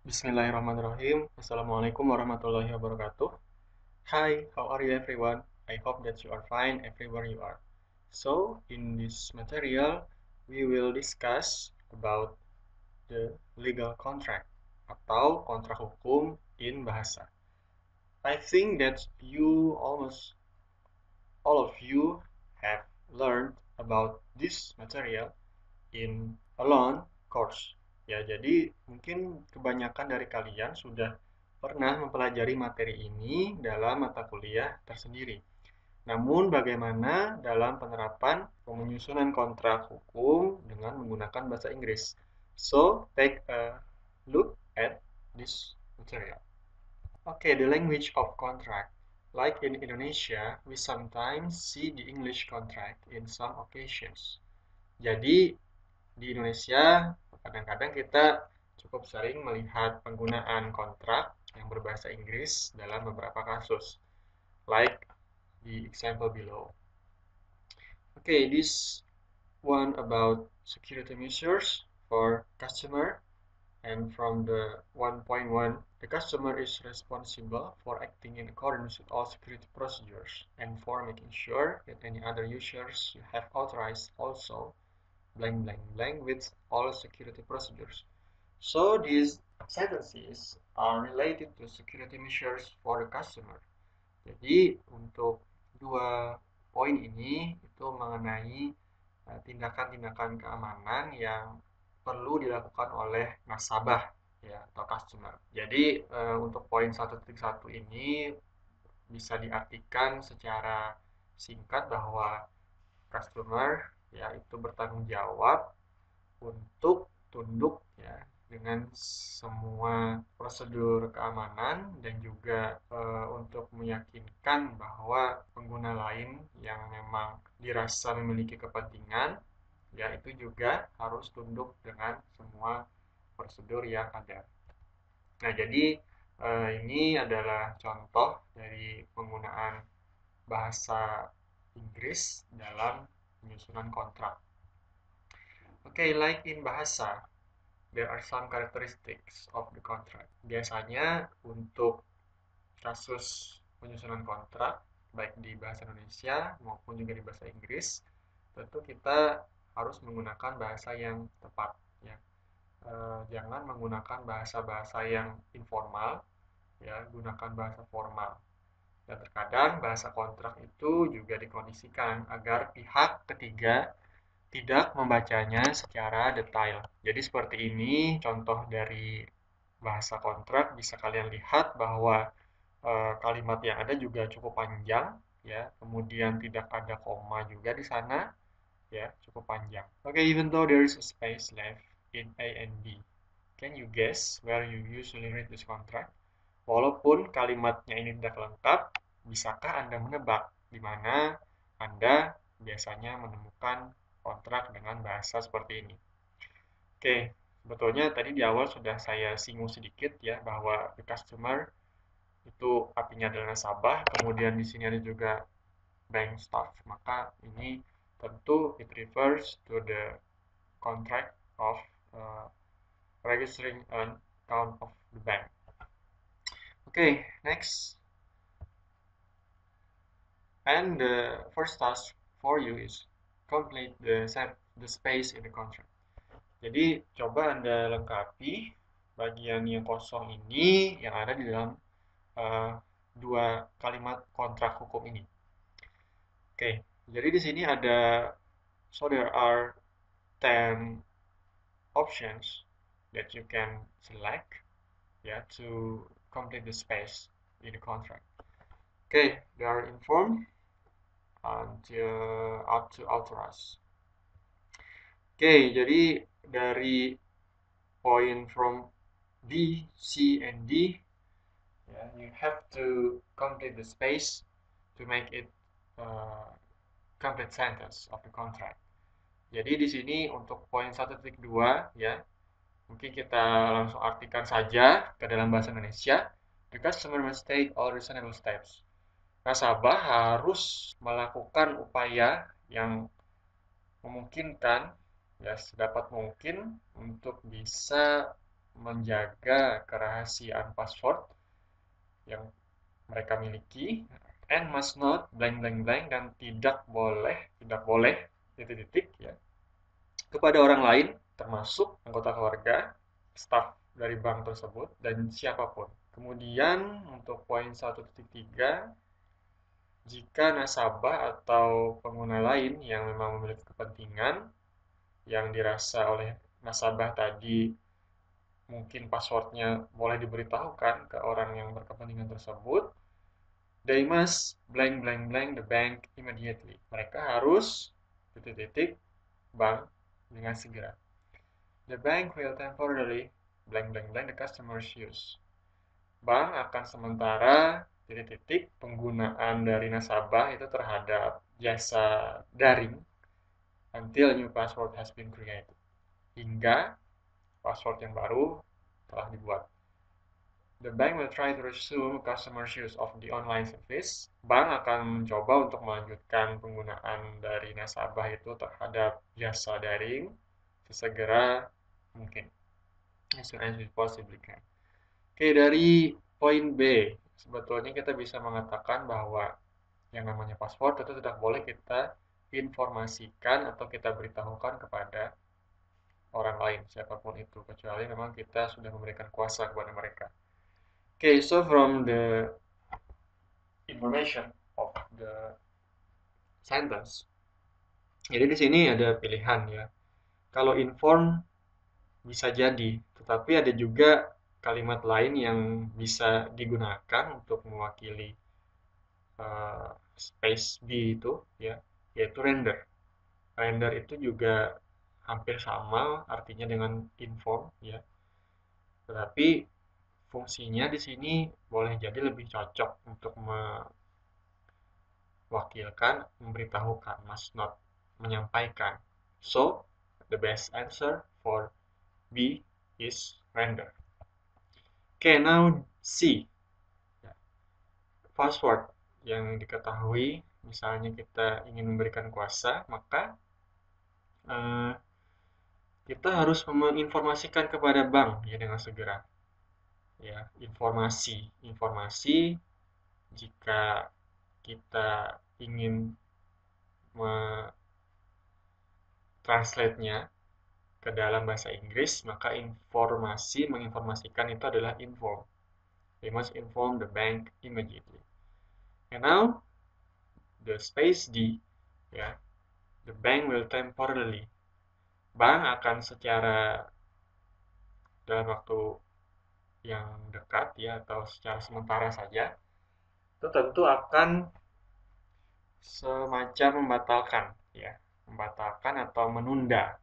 Bismillahirrahmanirrahim. Assalamualaikum warahmatullahi wabarakatuh. Hi, how are you everyone? I hope that you are fine everywhere you are. So, in this material, we will discuss about the legal contract atau kontrak hukum in bahasa. I think that all of you have learned about this material in a long course. Ya, jadi mungkin kebanyakan dari kalian sudah pernah mempelajari materi ini dalam mata kuliah tersendiri. Namun bagaimana dalam penerapan penyusunan kontrak hukum dengan menggunakan bahasa Inggris? So, take a look at this material. Okay, the language of contract. Like in Indonesia, we sometimes see the English contract in some occasions. Jadi, di Indonesia, kadang-kadang kita cukup sering melihat penggunaan kontrak yang berbahasa Inggris dalam beberapa kasus, like the example below. Okay, this one about security measures for customer, and from the 1.1, the customer is responsible for acting in accordance with all security procedures and for making sure that any other users you have authorized also blank blank blank with all security procedures. So these sentences are related to security measures for the customer. Jadi untuk dua poin ini itu mengenai tindakan-tindakan keamanan yang perlu dilakukan oleh nasabah ya atau customer. Jadi untuk poin 1.1 ini bisa diartikan secara singkat bahwa customer ya itu bertanggung jawab untuk tunduk ya dengan semua prosedur keamanan dan juga untuk meyakinkan bahwa pengguna lain yang memang dirasa memiliki kepentingan ya itu juga harus tunduk dengan semua prosedur yang ada. Nah, jadi ini adalah contoh dari penggunaan bahasa Inggris dalam penyusunan kontrak. Okay, like in bahasa, there are some characteristics of the contract. Biasanya untuk kasus penyusunan kontrak, baik di bahasa Indonesia maupun juga di bahasa Inggris, tentu kita harus menggunakan bahasa yang tepat. Ya. Jangan menggunakan bahasa-bahasa yang informal, ya, gunakan bahasa formal. Dan terkadang bahasa kontrak itu juga dikondisikan agar pihak ketiga tidak membacanya secara detail. Jadi seperti ini contoh dari bahasa kontrak, bisa kalian lihat bahwa kalimat yang ada juga cukup panjang ya, kemudian tidak ada koma juga di sana ya, cukup panjang. Okay, even though there is a space left in A and B, can you guess where you usually read this contract? Walaupun kalimatnya ini tidak lengkap, bisakah Anda menebak di mana Anda biasanya menemukan kontrak dengan bahasa seperti ini? Oke, sebetulnya tadi di awal sudah saya singgung sedikit ya bahwa the customer itu artinya adalah nasabah, kemudian di sini ada juga bank staff, maka ini tentu it refers to the contract of uh, registering an account of the bank. Okay, next. And the first task for you is complete the space in the contract. Jadi coba Anda lengkapi bagian yang kosong ini yang ada di dalam dua kalimat kontrak hukum ini. Oke, jadi di sini ada, so there are 10 options that you can select to complete the space in the contract. Okay, they are informed until up to authorize. Oke, jadi dari point from B, C, and D, you have to complete the space to make it complete sentence of the contract. Jadi di sini untuk poin 1.2 ya, mungkin kita langsung artikan saja ke dalam bahasa Indonesia. The customer must take all reasonable steps. Nasabah harus melakukan upaya yang memungkinkan ya sedapat mungkin untuk bisa menjaga kerahasiaan password yang mereka miliki, and must not blank blank blank, dan tidak boleh titik-titik ya kepada orang lain, termasuk anggota keluarga, staf dari bank tersebut, dan siapapun. Kemudian untuk poin 1.3, jika nasabah atau pengguna lain yang memang memiliki kepentingan yang dirasa oleh nasabah tadi, mungkin passwordnya boleh diberitahukan ke orang yang berkepentingan tersebut, they must blank blank blank the bank immediately. Mereka harus titik-titik bank dengan segera. The bank will temporarily blank blank blank the customer's use. Bank akan sementara titik-titik penggunaan dari nasabah itu terhadap jasa daring until new password has been created. Hingga password yang baru telah dibuat. The bank will try to resume customer's use of the online service. Bank akan mencoba untuk melanjutkan penggunaan dari nasabah itu terhadap jasa daring sesegera mungkin. As soon as we possibly can. Oke, dari poin B, sebetulnya kita bisa mengatakan bahwa yang namanya password itu tidak boleh kita informasikan atau kita beritahukan kepada orang lain, siapapun itu, kecuali memang kita sudah memberikan kuasa kepada mereka. Okay, so from the information of the sentence, jadi di sini ada pilihan ya. Kalau inform bisa jadi, tetapi ada juga kalimat lain yang bisa digunakan untuk mewakili space B itu ya, yaitu render. Render itu juga hampir sama artinya dengan inform ya. Tetapi fungsinya di sini boleh jadi lebih cocok untuk mewakilkan, memberitahukan, must not, menyampaikan. So, the best answer for B is render. Okay, now C. Password yang diketahui, misalnya kita ingin memberikan kuasa, maka kita harus menginformasikan kepada bank ya dengan segera. Ya, informasi jika kita ingin translate-nya ke dalam bahasa Inggris, maka menginformasikan itu adalah inform. They must inform the bank immediately. And now, the space D, ya, the bank will temporarily. Bank akan secara dalam waktu yang dekat ya atau secara sementara saja, itu tentu akan semacam membatalkan atau menunda.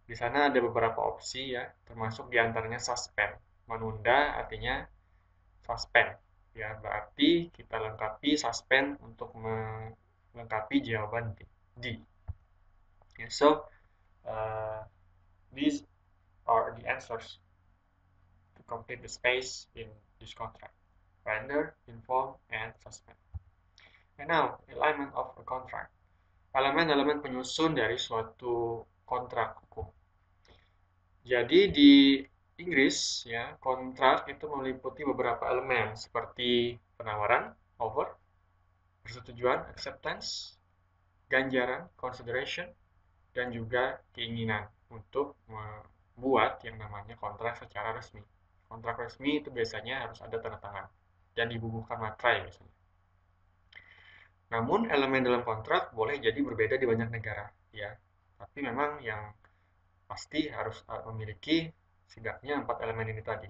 Di sana ada beberapa opsi ya, termasuk diantaranya suspend. Menunda artinya suspend. Ya, berarti kita lengkapi suspend untuk melengkapi jawaban D. Yeah, so, these are the answers to complete the space in this contract. Render, inform, and suspend. And now, alignment of a contract. Elemen-elemen penyusun dari suatu kontrak hukum. Jadi di Inggris ya, kontrak itu meliputi beberapa elemen seperti penawaran, offer, persetujuan, acceptance, ganjaran, consideration, dan juga keinginan untuk membuat yang namanya kontrak secara resmi. Kontrak resmi itu biasanya harus ada tanda tangan dan dibubuhkan materai biasanya. Namun elemen dalam kontrak boleh jadi berbeda di banyak negara ya. Tapi memang yang pasti harus memiliki setidaknya 4 elemen ini tadi.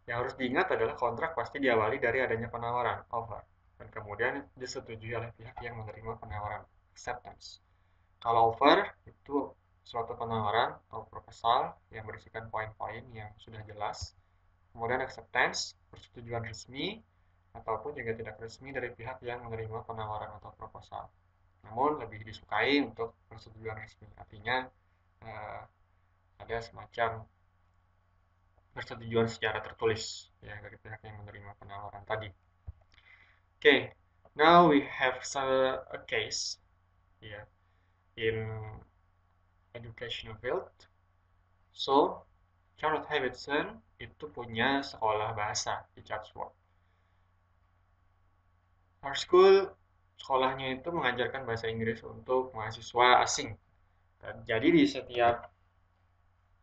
Yang harus diingat adalah kontrak pasti diawali dari adanya penawaran, offer, dan kemudian disetujui oleh pihak yang menerima penawaran, acceptance. Kalau offer itu suatu penawaran atau proposal yang berisikan poin-poin yang sudah jelas. Kemudian acceptance, persetujuan resmi ataupun juga tidak resmi dari pihak yang menerima penawaran atau proposal. Namun lebih disukai untuk persetujuan resmi, artinya ada semacam persetujuan secara tertulis ya dari pihak yang menerima penawaran tadi. Okay, now we have a case in educational field. So, Charlotte Davidson itu punya sekolah bahasa di Chatsworth. Our school, sekolahnya itu mengajarkan bahasa Inggris untuk mahasiswa asing. Jadi di setiap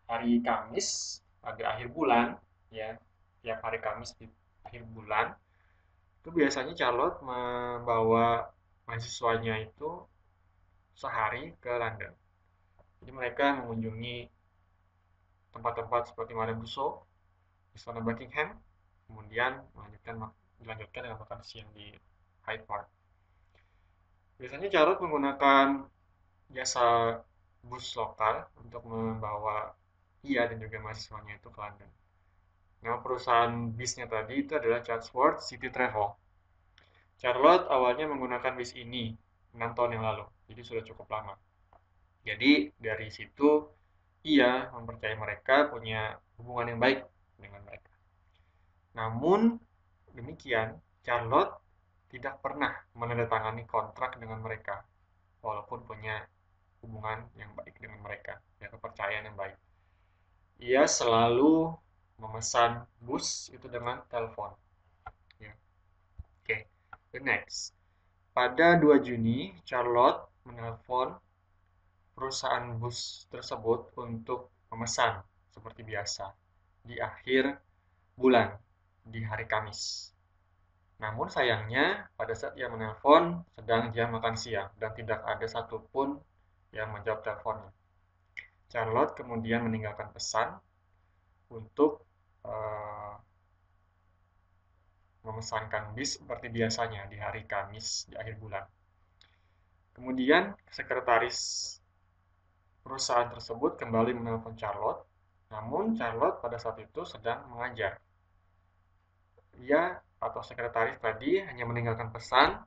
hari Kamis pada akhir bulan, ya, tiap hari Kamis di akhir bulan, itu biasanya Charlotte membawa mahasiswanya itu sehari ke London. Jadi mereka mengunjungi tempat-tempat seperti Madame Tussauds, Istana Buckingham, kemudian dilanjutkan dengan makan siang di Hyde Park. Biasanya Charlotte menggunakan jasa bus lokal untuk membawa ia dan juga mahasiswanya itu ke London. Nama perusahaan bisnya tadi itu adalah Chatsworth City Travel. Charlotte awalnya menggunakan bis ini 6 tahun yang lalu, jadi sudah cukup lama. Jadi dari situ ia mempercayai mereka punya hubungan yang baik dengan mereka. Namun demikian, Charlotte tidak pernah menandatangani kontrak dengan mereka, walaupun punya hubungan yang baik dengan mereka, ya kepercayaan yang baik. Ia selalu memesan bus itu dengan telepon. Ya. Oke, the next. Pada 2 Juni, Charlotte menelpon perusahaan bus tersebut untuk memesan seperti biasa di akhir bulan, di hari Kamis. Namun sayangnya, pada saat ia menelpon, sedang jam makan siang dan tidak ada satupun yang menjawab teleponnya. Charlotte kemudian meninggalkan pesan untuk memesankan bis seperti biasanya di hari Kamis di akhir bulan. Kemudian sekretaris perusahaan tersebut kembali menelpon Charlotte, namun Charlotte pada saat itu sedang mengajar. Ia atau sekretaris tadi hanya meninggalkan pesan.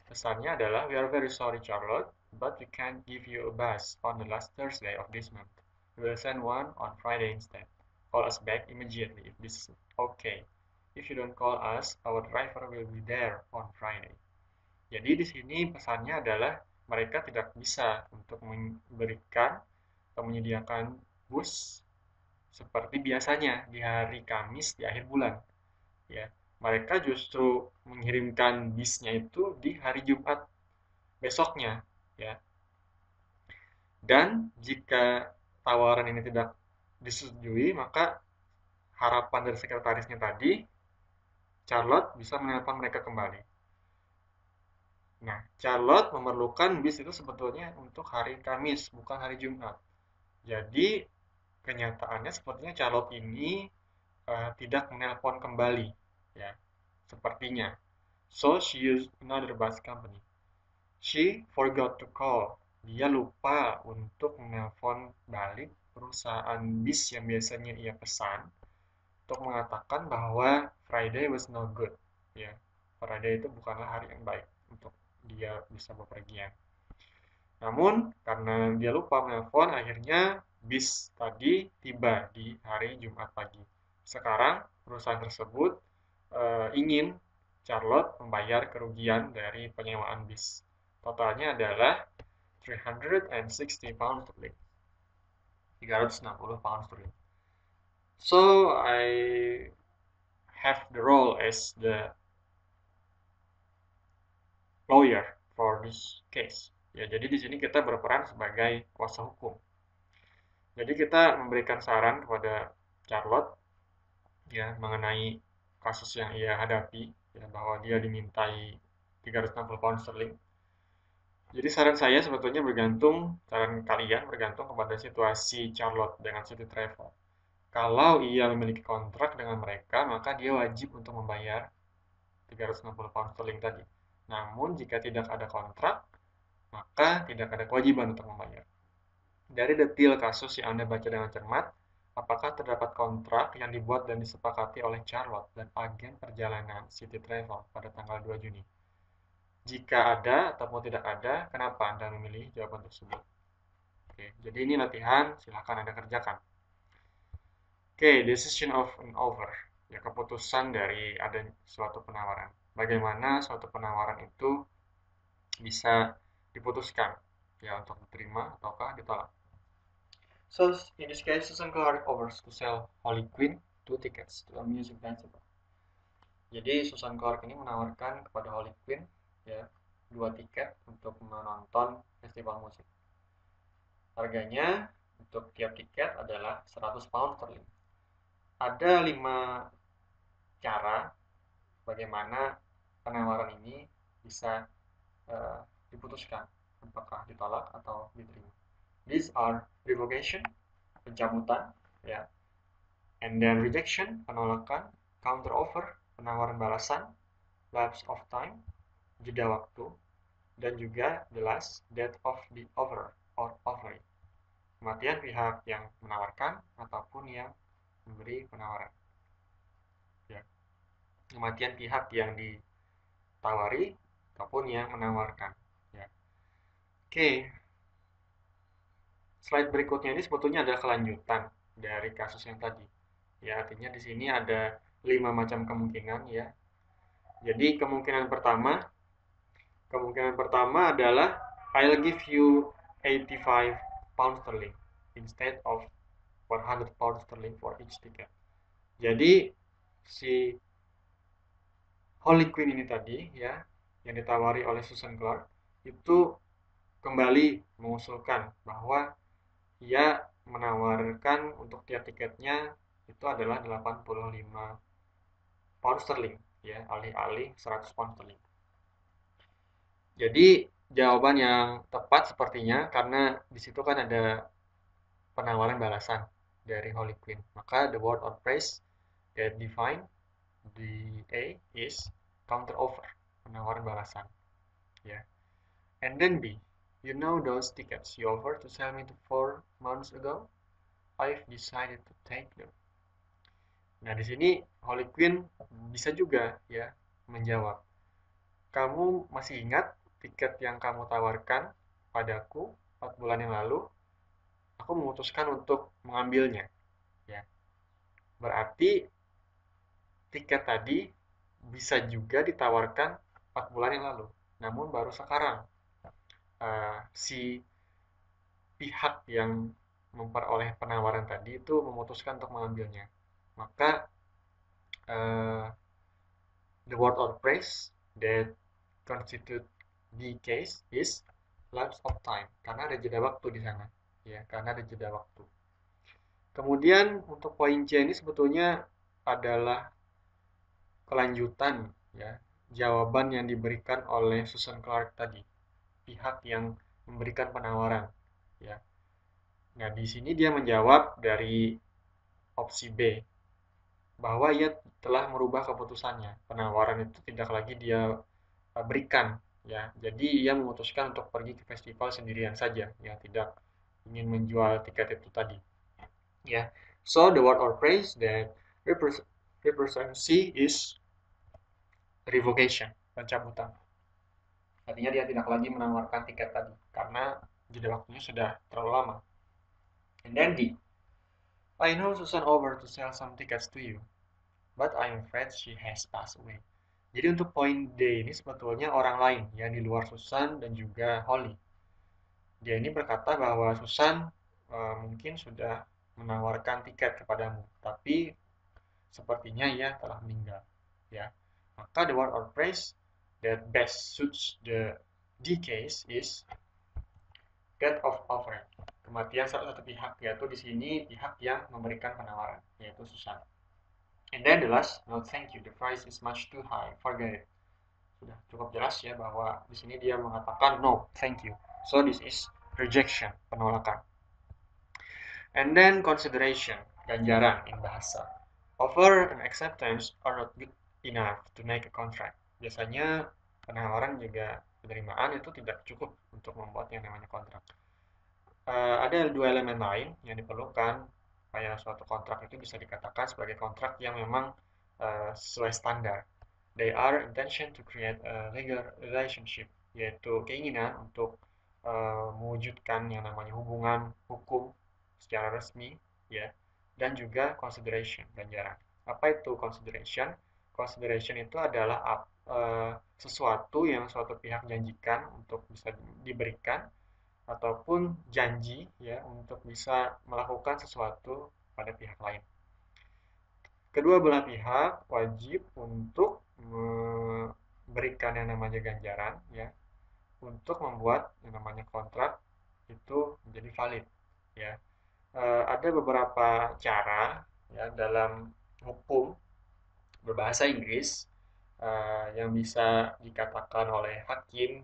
Pesannya adalah, "We are very sorry Charlotte, but we can't give you a bus on the last Thursday of this month. We will send one on Friday instead. Call us back immediately if this is okay. If you don't call us, our driver will be there on Friday." Jadi di sini pesannya adalah mereka tidak bisa untuk memberikan atau menyediakan bus seperti biasanya di hari Kamis di akhir bulan. Ya, mereka justru mengirimkan bisnya itu di hari Jumat besoknya, ya. Dan jika tawaran ini tidak disetujui, maka harapan dari sekretarisnya tadi, Charlotte bisa menelpon mereka kembali. Nah, Charlotte memerlukan bis itu sebetulnya untuk hari Kamis, bukan hari Jumat. Jadi, kenyataannya sepertinya Charlotte ini tidak menelpon kembali, ya, sepertinya. So, she used another bus company. She forgot to call. Dia lupa untuk menelpon balik perusahaan bis yang biasanya ia pesan untuk mengatakan bahwa Friday was no good. Ya, Friday itu bukanlah hari yang baik untuk dia bisa bepergian. Namun karena dia lupa menelpon, akhirnya bis tadi tiba di hari Jumat pagi. Sekarang perusahaan tersebut ingin Charlotte membayar kerugian dari penyewaan bis. Totalnya adalah 360 pounds sterling. 360 pounds sterling. So I have the role as the lawyer for this case. Ya, jadi di sini kita berperan sebagai kuasa hukum. Jadi kita memberikan saran kepada Charlotte ya mengenai kasus yang ia hadapi ya, bahwa dia dimintai 360 pound sterling. Jadi saran saya sebetulnya saran kalian bergantung kepada situasi Charlotte dengan City Travel. Kalau ia memiliki kontrak dengan mereka, maka dia wajib untuk membayar 360 pound sterling tadi. Namun jika tidak ada kontrak, maka tidak ada kewajiban untuk membayar. Dari detail kasus yang Anda baca dengan cermat, apakah terdapat kontrak yang dibuat dan disepakati oleh Charlotte dan agen perjalanan City Travel pada tanggal 2 Juni? Jika ada ataupun tidak ada, kenapa Anda memilih jawaban tersebut? Oke, jadi ini latihan, silahkan Anda kerjakan. Oke, decision of an offer, ya keputusan dari ada suatu penawaran. Bagaimana suatu penawaran itu bisa diputuskan, ya untuk diterima ataukah ditolak. So in this case, Susan Clark offers to sell Harley Quinn 2 tickets to a music festival. Jadi Susan Clark ini menawarkan kepada Harley Quinn ya 2 tiket untuk menonton festival musik. Harganya untuk tiap tiket adalah 100 pound sterling. Ada 5 cara bagaimana penawaran ini bisa diputuskan, apakah ditolak atau diterima. These are revocation, pencabutan, ya, and then rejection, penolakan, counter offer, penawaran balasan, lapse of time, jeda waktu, dan juga the last death of the offer or offering, kematian pihak yang menawarkan ataupun yang memberi penawaran. Ya. Kematian pihak yang ditawari ataupun yang menawarkan. Ya. Oke, slide berikutnya ini sebetulnya adalah kelanjutan dari kasus yang tadi. Ya, artinya di sini ada 5 macam kemungkinan ya. Jadi kemungkinan pertama adalah I'll give you 85 pound sterling instead of 100 pound sterling for each ticket. Jadi si Harley Quinn ini tadi ya, yang ditawari oleh Susan Clark itu kembali mengusulkan bahwa ia menawarkan untuk tiap tiketnya itu adalah 85 pound sterling ya, alih-alih 100 pound sterling. Jadi jawaban yang tepat sepertinya karena di situ kan ada penawaran balasan dari Harley Quinn. Maka the word or phrase that define the A is counter offer, penawaran balasan. Ya. And then B, you know those tickets you offered to sell me 4 months ago? I've decided to take them. Nah, di sini Harley Quinn bisa juga ya menjawab, kamu masih ingat tiket yang kamu tawarkan padaku 4 bulan yang lalu? Aku memutuskan untuk mengambilnya. Ya, berarti tiket tadi bisa juga ditawarkan 4 bulan yang lalu. Namun baru sekarang si pihak yang memperoleh penawaran tadi itu memutuskan untuk mengambilnya. Maka the word or phrase that constitute the case is lapse of time, karena ada jeda waktu di sana, ya, karena ada jeda waktu. Kemudian untuk poin C ini sebetulnya adalah kelanjutan, ya, jawaban yang diberikan oleh Susan Clark tadi, pihak yang memberikan penawaran, ya. Nah, di sini dia menjawab dari opsi B, bahwa ia telah merubah keputusannya. Penawaran itu tidak lagi dia berikan, ya. Jadi ia memutuskan untuk pergi ke festival sendirian saja, ya, tidak ingin menjual tiket itu tadi. Ya. So the word or phrase that represents C is revocation, pencabutan. Artinya dia tidak lagi menawarkan tiket tadi karena jeda waktunya sudah terlalu lama. And then D, I know Susan offered to sell some tickets to you, but I'm afraid she has passed away. Jadi untuk poin D ini sebetulnya orang lain yang di luar Susan dan juga Holly. Dia ini berkata bahwa Susan mungkin sudah menawarkan tiket kepadamu, tapi sepertinya ia telah meninggal. Ya, maka the word or phrase that best suits the case is death of offering. Kematian salah satu pihak, yaitu di sini pihak yang memberikan penawaran, yaitu Susan. And then the last, no thank you, the price is much too high, forget it. Sudah cukup jelas ya bahwa di sini dia mengatakan no, thank you. So this is rejection, penolakan. And then consideration, ganjaran in bahasa. Offer and acceptance are not good enough to make a contract. Biasanya penawaran juga penerimaan itu tidak cukup untuk membuat yang namanya kontrak. Ada 2 elemen lain yang diperlukan supaya suatu kontrak itu bisa dikatakan sebagai kontrak yang memang sesuai standar. They are intention to create a legal relationship, yaitu keinginan untuk mewujudkan yang namanya hubungan hukum secara resmi, ya, dan juga consideration, ganjaran. Apa itu consideration? Consideration itu adalah sesuatu yang suatu pihak janjikan untuk bisa diberikan ataupun janji ya untuk bisa melakukan sesuatu pada pihak lain. Kedua belah pihak wajib untuk memberikan yang namanya ganjaran ya untuk membuat yang namanya kontrak itu menjadi valid ya. Ada beberapa cara ya dalam hukum berbahasa Inggris yang bisa dikatakan oleh hakim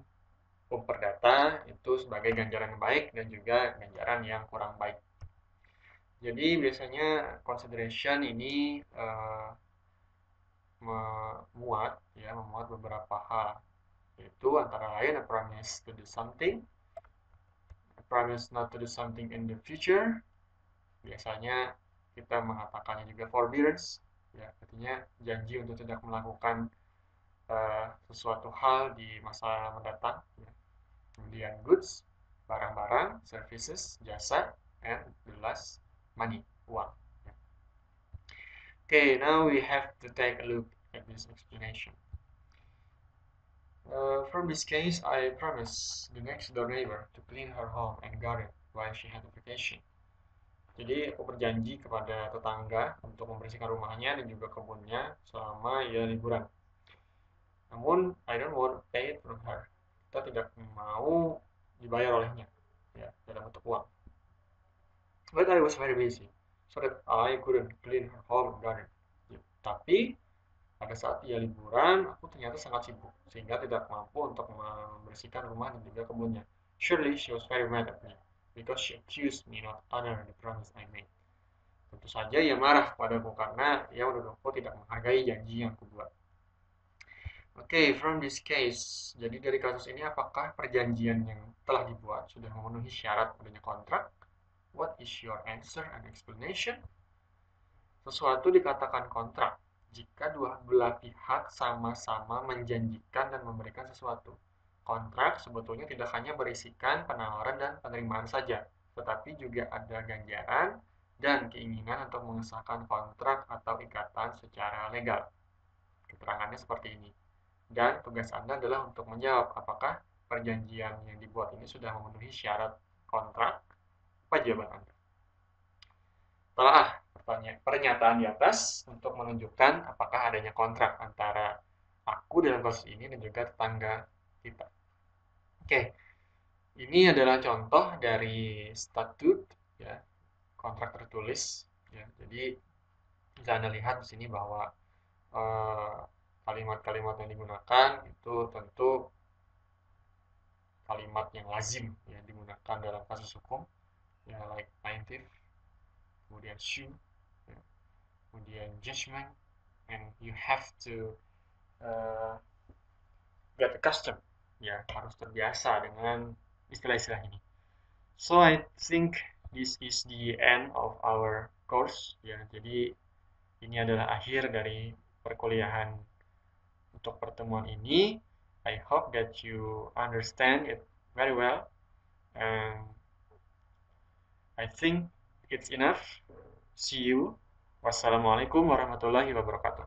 hukum perdata itu sebagai ganjaran yang baik dan juga ganjaran yang kurang baik. Jadi biasanya consideration ini memuat beberapa hal, yaitu antara lain a promise to do something, a promise not to do something in the future. Biasanya kita mengatakannya juga forbearance, ya artinya janji untuk tidak melakukan sesuatu hal di masa mendatang. Ya. Kemudian goods, barang-barang, services, jasa, and the last money, uang. Ya. Okay, now we have to take a look at this explanation. From this case, I promise the next door neighbor to clean her home and garden while she had a vacation. Jadi aku berjanji kepada tetangga untuk membersihkan rumahnya dan juga kebunnya selama ia liburan. Namun, I don't want paid from her. Kita tidak mau dibayar olehnya, ya, dalam bentuk uang. But I was very busy, so that I couldn't clean her home and garden. Ya, tapi pada saat ia liburan, aku ternyata sangat sibuk, sehingga tidak mampu untuk membersihkan rumah dan juga kebunnya. Surely she was very mad at me, because she accused me not honor the promise I made. Tentu saja ia marah padaku karena ia menuduhku tidak menghargai janji yang kubuat. Oke, from this case, jadi dari kasus ini apakah perjanjian yang telah dibuat sudah memenuhi syarat adanya kontrak? What is your answer and explanation? Sesuatu dikatakan kontrak jika dua belah pihak sama-sama menjanjikan dan memberikan sesuatu. Kontrak sebetulnya tidak hanya berisikan penawaran dan penerimaan saja, tetapi juga ada ganjaran dan keinginan untuk mengesahkan kontrak atau ikatan secara legal. Keterangannya seperti ini. Dan tugas Anda adalah untuk menjawab apakah perjanjian yang dibuat ini sudah memenuhi syarat kontrak. Apa jawaban Anda? Telah pernyataan di atas untuk menunjukkan apakah adanya kontrak antara aku dalam kasus ini dan juga tetangga kita. Oke, ini adalah contoh dari statute ya, kontrak tertulis ya. Jadi bisa Anda lihat di sini bahwa kalimat-kalimat yang digunakan itu tentu kalimat yang lazim ya digunakan dalam kasus hukum ya, like plaintiff, kemudian sue, ya, kemudian judgment, and you have to get accustomed ya, harus terbiasa dengan istilah-istilah ini. So I think this is the end of our course ya. Jadi ini adalah akhir dari perkuliahan untuk pertemuan ini. I hope that you understand it very well, and I think it's enough. See you. Wassalamualaikum warahmatullahi wabarakatuh.